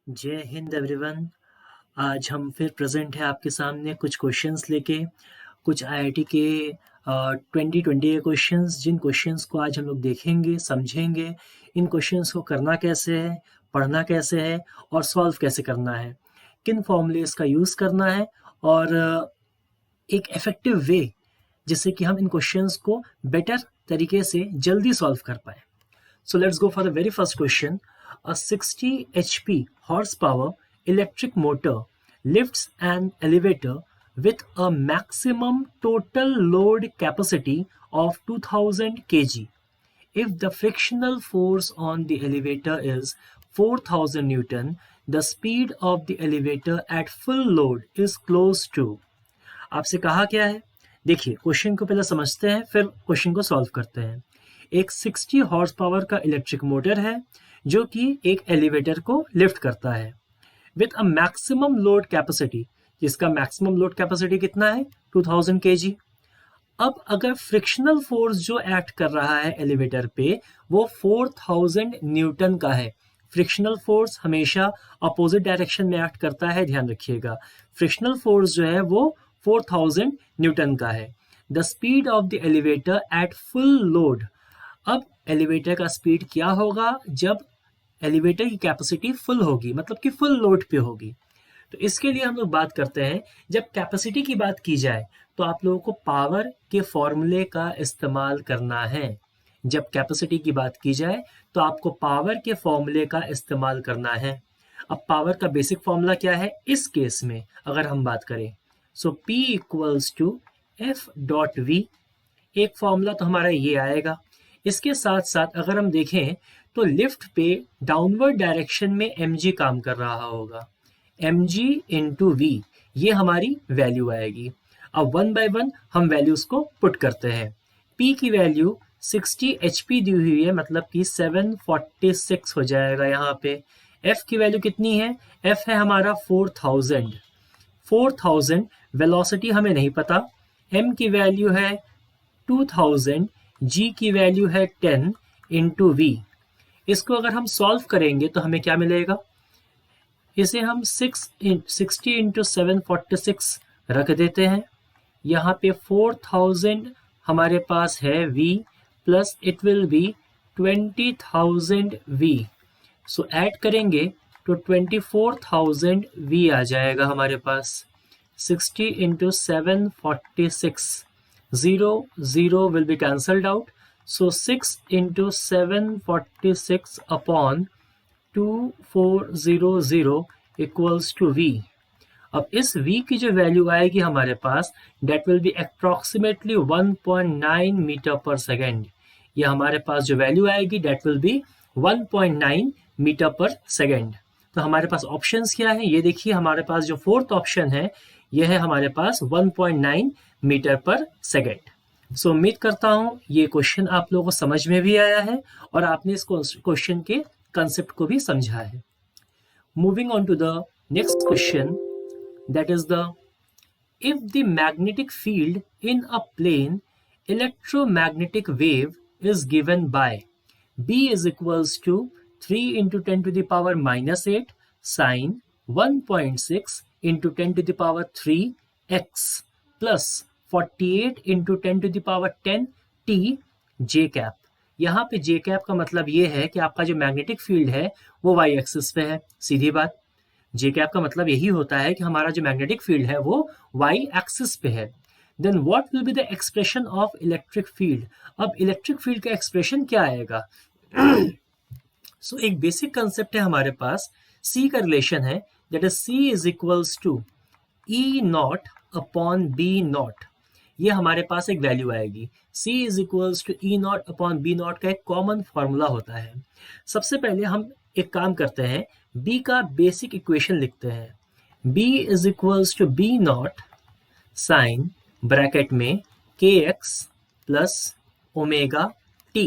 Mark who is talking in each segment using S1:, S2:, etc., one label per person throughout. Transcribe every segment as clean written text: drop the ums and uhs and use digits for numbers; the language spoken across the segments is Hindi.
S1: जय हिंद एवरीवन। आज हम फिर प्रेजेंट है आपके सामने कुछ क्वेश्चंस लेके, कुछ आईआईटी के 2020 के क्वेश्चंस, जिन क्वेश्चंस को आज हम लोग देखेंगे, समझेंगे। इन क्वेश्चंस को करना कैसे है, पढ़ना कैसे है और सॉल्व कैसे करना है, किन फॉर्मूलेस का यूज़ करना है और एक इफेक्टिव वे जिससे कि हम इन क्वेश्चंस को बेटर तरीके से जल्दी सॉल्व कर पाए। So let's go for the very first question. A 60 HP horsepower electric motor lifts an elevator with a maximum total load capacity of 2000 kg. If the frictional force on the elevator is 4000 Newton, the speed of the elevator at full load is close to। आपसे कहा क्या है? देखिए, क्वेश्चन को पहले समझते हैं, फिर क्वेश्चन को सॉल्व करते हैं। एक 60 हॉर्स पावर का इलेक्ट्रिक मोटर है जो कि एक एलिवेटर को लिफ्ट करता है with a maximum load capacity, जिसका मैक्सिमम लोड कैपेसिटी कितना है 2000 kg। अब अगर फ्रिक्शनल फोर्स जो एक्ट कर रहा है एलिवेटर पे वो 4000 न्यूटन का है। फ्रिक्शनल फोर्स हमेशा अपोजिट डायरेक्शन में एक्ट करता है, ध्यान रखिएगा। फ्रिक्शनल फोर्स जो है वो 4000 न्यूटन का है। The speed of the elevator at full load. अब एलिवेटर का स्पीड क्या होगा जब एलिवेटर की कैपेसिटी फुल होगी, मतलब कि फुल लोड पे होगी। तो इसके लिए हम लोग बात करते हैं, जब कैपेसिटी की बात की जाए तो आप लोगों को पावर के फॉर्मूले का इस्तेमाल करना है। जब कैपेसिटी की बात की जाए तो आपको पावर के फॉर्मूले का इस्तेमाल करना है। अब पावर का बेसिक फॉर्मूला क्या है इस केस में अगर हम बात करें, so P equals to F dot V. एक फॉर्मूला तो हमारा ये आएगा। इसके साथ साथ अगर हम देखें तो लिफ्ट पे डाउनवर्ड डायरेक्शन में mg काम कर रहा होगा, mg इंटू वी, ये हमारी वैल्यू आएगी। अब वन बाय वन हम वैल्यूज को पुट करते हैं। p की वैल्यू 60 hp दी हुई है, मतलब कि 746 हो जाएगा यहाँ पे। f की वैल्यू कितनी है? f है हमारा 4000 वेलोसिटी हमें नहीं पता। m की वैल्यू है 2000, g की वैल्यू है 10 इंटू वी। इसको अगर हम सॉल्व करेंगे तो हमें क्या मिलेगा? इसे हम 60 इंटू 746 रख देते हैं। यहाँ पे 4000 हमारे पास है v plus it will be 20,000 v। So add करेंगे तो 24,000 v आ जाएगा हमारे पास। 60 into 746, 0 will be cancelled out. So 6 into 746 upon 2400 equals to V. अब इस V की जो वैल्यू आएगी हमारे पास, that will be approximately 1.9 metre per second. ये हमारे पास जो वैल्यू आएगी that will be 1.9 metre per second. तो हमारे पास ऑप्शंस क्या है ये देखिए। हमारे पास जो फोर्थ ऑप्शन है यह है हमारे पास 1.9 मीटर पर सेकेंड। सो उम्मीद करता हूँ ये क्वेश्चन आप लोगों को समझ में भी आया है और आपने इस क्वेश्चन के कंसेप्ट को भी समझा है। Moving on to the next question, that is the if the magnetic field in a plane electromagnetic wave is given by B is equals to 3 into 10 to the power minus 8 sine 1.6 into 10 to the power 3 x plus 48 into 10 to the power 10 t j cap. यहाँ पे j कैप का मतलब ये है कि आपका जो मैग्नेटिक फील्ड है वो y एक्सिस पे है। सीधी बात, j कैप का मतलब यही होता है कि हमारा जो मैग्नेटिक फील्ड है वो y एक्सिस पे है। Then what will be the expression of electric field. अब इलेक्ट्रिक फील्ड का एक्सप्रेशन क्या आएगा? सो एक बेसिक कंसेप्ट है हमारे पास, C का रिलेशन है, that is C is equals to E not upon B not. ये हमारे पास एक वैल्यू आएगी। C is equals to E not upon B not का एक कॉमन फॉर्मूला होता है। सबसे पहले हम एक काम करते हैं, B का बेसिक इक्वेशन लिखते हैं। B is equals to B not sine bracket में kx प्लस ओमेगा t।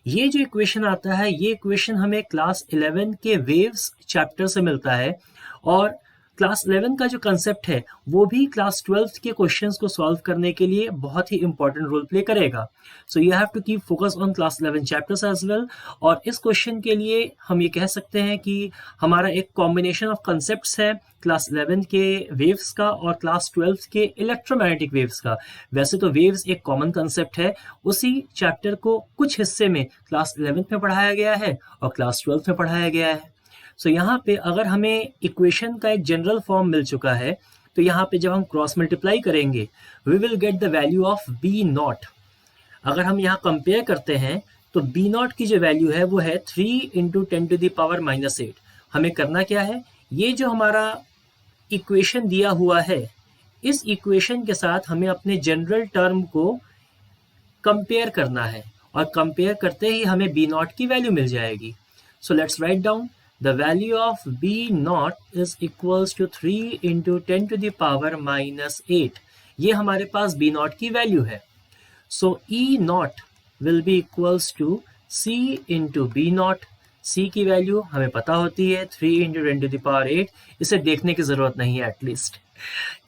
S1: ये जो इक्वेशन आता है ये इक्वेशन हमें क्लास 11 के वेव्स चैप्टर से मिलता है और क्लास 11 का जो कंसेप्ट है वो भी क्लास 12 के क्वेश्चंस को सॉल्व करने के लिए बहुत ही इंपॉर्टेंट रोल प्ले करेगा. So you have to keep focus on class 11 chapters as well. और इस क्वेश्चन के लिए हम ये कह सकते हैं कि हमारा एक कॉम्बिनेशन ऑफ कंसेप्ट्स है क्लास 11 के वेव्स का और क्लास 12 के इलेक्ट्रोमैग्नेटिक वेव्स का. वैसे तो वेव्स एक कॉमन कंसेप्ट है, उसी चैप्टर को कुछ हिस्से में क्लास 11 में पढ़ाया गया है और क्लास 12 में पढ़ाया गया है. सो यहाँ पे अगर हमें इक्वेशन का एक जनरल फॉर्म मिल चुका है तो यहाँ पे जब हम क्रॉस मल्टीप्लाई करेंगे we will get the value of B not. अगर हम यहाँ कंपेयर करते हैं तो बी नॉट की जो वैल्यू है वो है 3 इंटू 10⁻⁻8. हमें करना क्या है, ये जो हमारा इक्वेशन दिया हुआ है इस इक्वेशन के साथ हमें अपने जनरल टर्म को कंपेयर करना है और कंपेयर करते ही हमें बी नॉट की वैल्यू मिल जाएगी. So let's write down the value of B naught is equals to 3 into 10⁻⁻8. ये हमारे पास बी नॉट की वैल्यू है. So E naught will be equals to C into B naught. C की वैल्यू हमें पता होती है 3 इंटू 10⁻8. इसे देखने की जरूरत नहीं है at least.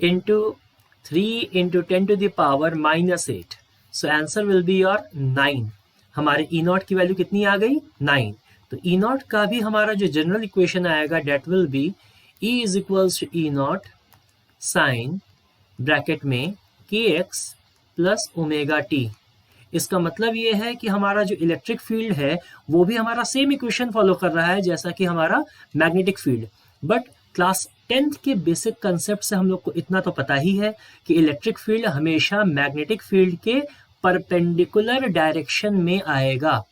S1: Into 3 into 10⁻⁻8. So answer will be your 9. हमारे ई नॉट की वैल्यू कितनी आ गई, 9. तो ई नॉट का भी हमारा जो जनरल इक्वेशन आएगा that will be E is equals to E not sine bracket में k x plus omega T. इसका मतलब ये है कि हमारा जो इलेक्ट्रिक फील्ड है वो भी हमारा सेम इक्वेशन फॉलो कर रहा है जैसा कि हमारा magnetic field. But class 10th के बेसिक कंसेप्ट से हम लोग को इतना तो पता ही है कि इलेक्ट्रिक फील्ड हमेशा मैग्नेटिक फील्ड के परपेंडिकुलर डायरेक्शन में आएगा.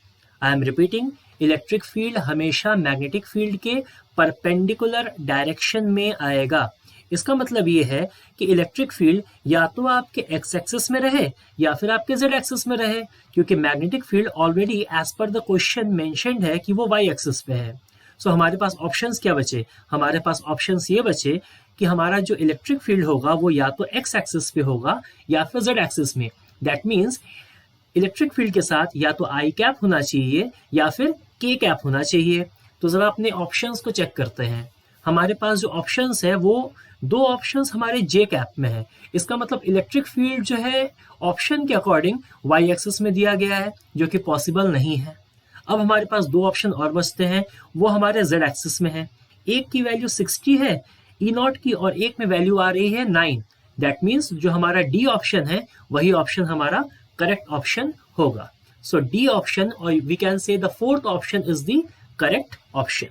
S1: I am repeating, electric field हमेशा मैग्नेटिक फील्ड के परपेंडिकुलर डायरेक्शन में आएगा. इसका मतलब ये है कि इलेक्ट्रिक फील्ड या तो आपके एक्स एक्सिस में रहे या फिर आपके जेड एक्सिस में रहे, क्योंकि magnetic field already as per the question mentioned है कि वो वाई एक्सिस पे है. सो हमारे पास ऑप्शंस क्या बचे, हमारे पास ऑप्शंस ये बचे कि हमारा जो इलेक्ट्रिक फील्ड होगा वो या तो एक्स एक्सिस पे होगा या फिर जेड एक्सिस में. दैट मीन्स इलेक्ट्रिक फील्ड के साथ या तो आई कैप होना चाहिए या फिर के कैप होना चाहिए. तो जरा अपने ऑप्शंस को चेक करते हैं. हमारे पास जो ऑप्शंस है वो दो ऑप्शंस हमारे जे कैप में है. इसका मतलब इलेक्ट्रिक फील्ड जो है ऑप्शन के अकॉर्डिंग वाई एक्सिस में दिया गया है, जो कि पॉसिबल नहीं है. अब हमारे पास दो ऑप्शन और बचते हैं, वो हमारे जेड एक्सिस में है. एक की वैल्यू 60 है ई नॉट की और एक में वैल्यू आ रही है 9. दैट मीन्स जो हमारा डी ऑप्शन है वही ऑप्शन हमारा करेक्ट ऑप्शन होगा. सो डी ऑप्शन, और we can say the fourth option is the correct option.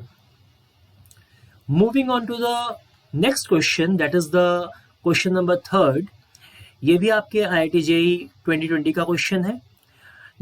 S1: Moving on to the next question, that is the question number 3. ये भी आपके IIT JEE 2020 का क्वेश्चन है.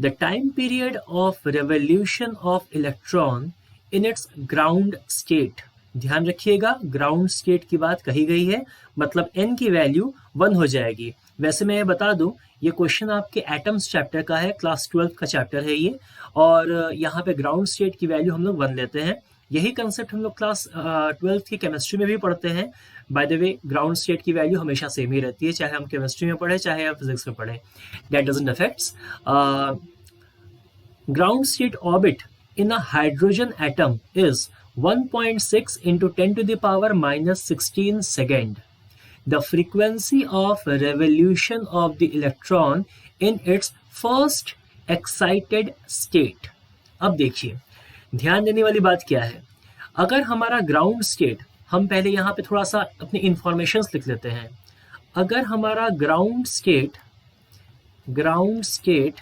S1: The time period of revolution of electron in its ground state. ध्यान रखिएगा, ग्राउंड स्टेट की बात कही गई है, मतलब n की वैल्यू 1 हो जाएगी. वैसे मैं ये बता दूं, ये क्वेश्चन आपके एटम्स चैप्टर का है, क्लास 12 का चैप्टर है ये, और यहाँ पे ग्राउंड स्टेट की वैल्यू हम लोग 1 लेते हैं. यही कंसेप्ट हम लोग क्लास 12 की केमिस्ट्री में भी पढ़ते हैं. By the way, ground state की वैल्यू हमेशा सेम ही रहती है, चाहे हम केमिस्ट्री में पढ़े चाहे हम फिजिक्स में पढ़े. That doesn't affects. Ground state orbit in a hydrogen atom is 1.6 into 10 to the power minus 16 second. The frequency of revolution of the electron in its first excited state. अब देखिए, ध्यान देने वाली बात क्या है. अगर हमारा ग्राउंड स्टेट, हम पहले यहाँ पे थोड़ा सा अपनी इंफॉर्मेशंस लिख लेते हैं. अगर हमारा ग्राउंड स्टेट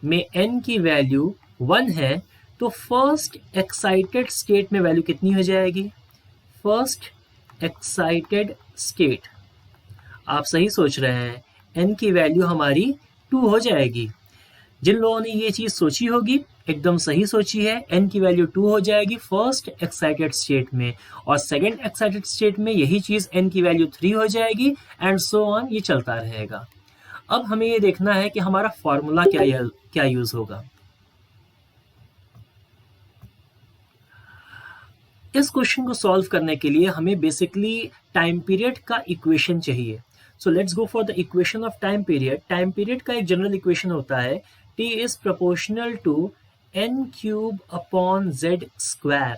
S1: में n की वैल्यू 1 है तो फर्स्ट एक्साइटेड स्टेट में वैल्यू कितनी हो जाएगी. फर्स्ट एक्साइटेड स्टेट, आप सही सोच रहे हैं, n की वैल्यू हमारी 2 हो जाएगी. जिन लोगों ने ये चीज सोची होगी एकदम सही सोची है, n की वैल्यू 2 हो जाएगी फर्स्ट एक्साइटेड स्टेट में, और सेकेंड एक्साइटेड स्टेट में यही चीज n की वैल्यू 3 हो जाएगी, एंड सो ऑन, ये चलता रहेगा. अब हमें ये देखना है कि हमारा फॉर्मूला क्या यूज होगा. इस क्वेश्चन को सॉल्व करने के लिए हमें बेसिकली टाइम पीरियड का इक्वेशन चाहिए. So let's go for the equation of time period. Time period का एक जनरल इक्वेशन होता है T is proportional to n³ upon z square.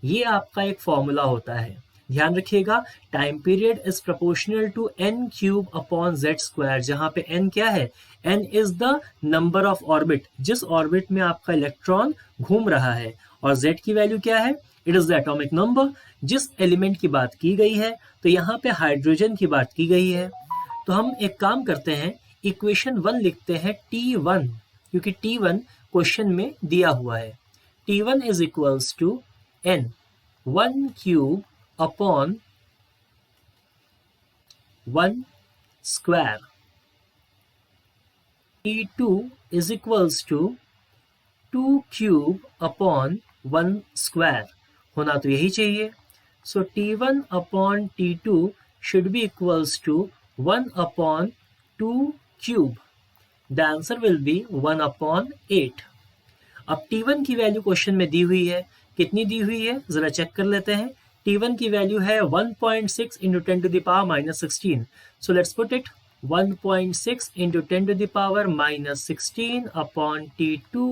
S1: ये आपका एक फॉर्मूला होता है. ध्यान रखिएगा, time period is proportional to n cube upon z square, जहां पे n क्या है, n is the number of orbit, जिस ऑर्बिट में आपका इलेक्ट्रॉन घूम रहा है, और z की वैल्यू क्या है, it is the atomic number, जिस एलिमेंट की बात की गई है। तो यहाँ पे हाइड्रोजन की बात की गई है, तो हम एक काम करते हैं, इक्वेशन 1 लिखते हैं T1, क्योंकि T1 क्वेश्चन में दिया हुआ है। T1 is equals to n 1 cube upon 1 square. T2 is equals to 2 cube upon 1 square, होना तो यही चाहिए। So T1 upon T2 should be equals to 1 upon 2 cube. The answer will be 1 upon 8। अब T1 की वैल्यू क्वेश्चन में दी हुई है, कितनी दी हुई है जरा चेक कर लेते हैं। T1 की वैल्यू है 1.6 into 10 to the power minus 16. So let's put it 1.6 into 10 to the power minus 16 upon T2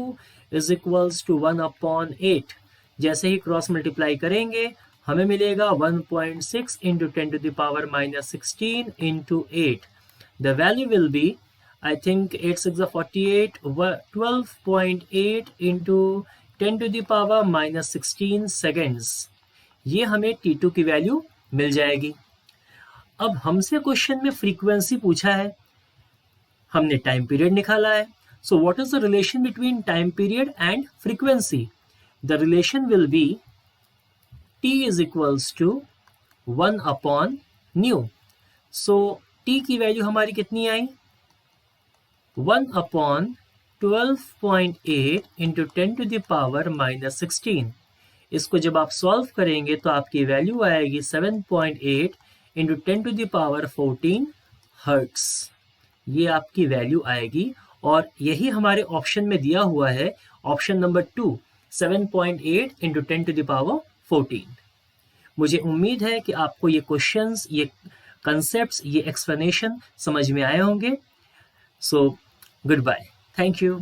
S1: is equals to 1 upon 8. जैसे ही क्रॉस मल्टीप्लाई करेंगे हमें मिलेगा 1.6 into 10 to the power minus 16 into 8. The value will be, I think 8 6 are 48, 12.8 into 10 to the power minus 16 seconds. ये हमें T2 की वैल्यू मिल जाएगी। अब हमसे क्वेश्चन में फ्रीक्वेंसी पूछा है, हमने टाइम पीरियड निकाला है। So what is the relation between time period and frequency? The relation will be T is equals to 1 upon nu. So T की वैल्यू हमारी कितनी आई, 1 अपॉन 12.8 into 10 to the power minus 16। इसको जब आप सॉल्व करेंगे तो आपकी वैल्यू आएगी 7.8 into 10 to the power 14 hertz. ये आपकी वैल्यू आएगी, और यही हमारे ऑप्शन में दिया हुआ है, option number 2, 7.8 into 10 to the power 14। मुझे उम्मीद है कि आपको ये क्वेश्चंस, ये कंसेप्ट्स, ये एक्सप्लेनेशन समझ में आए होंगे। So good bye, thank you.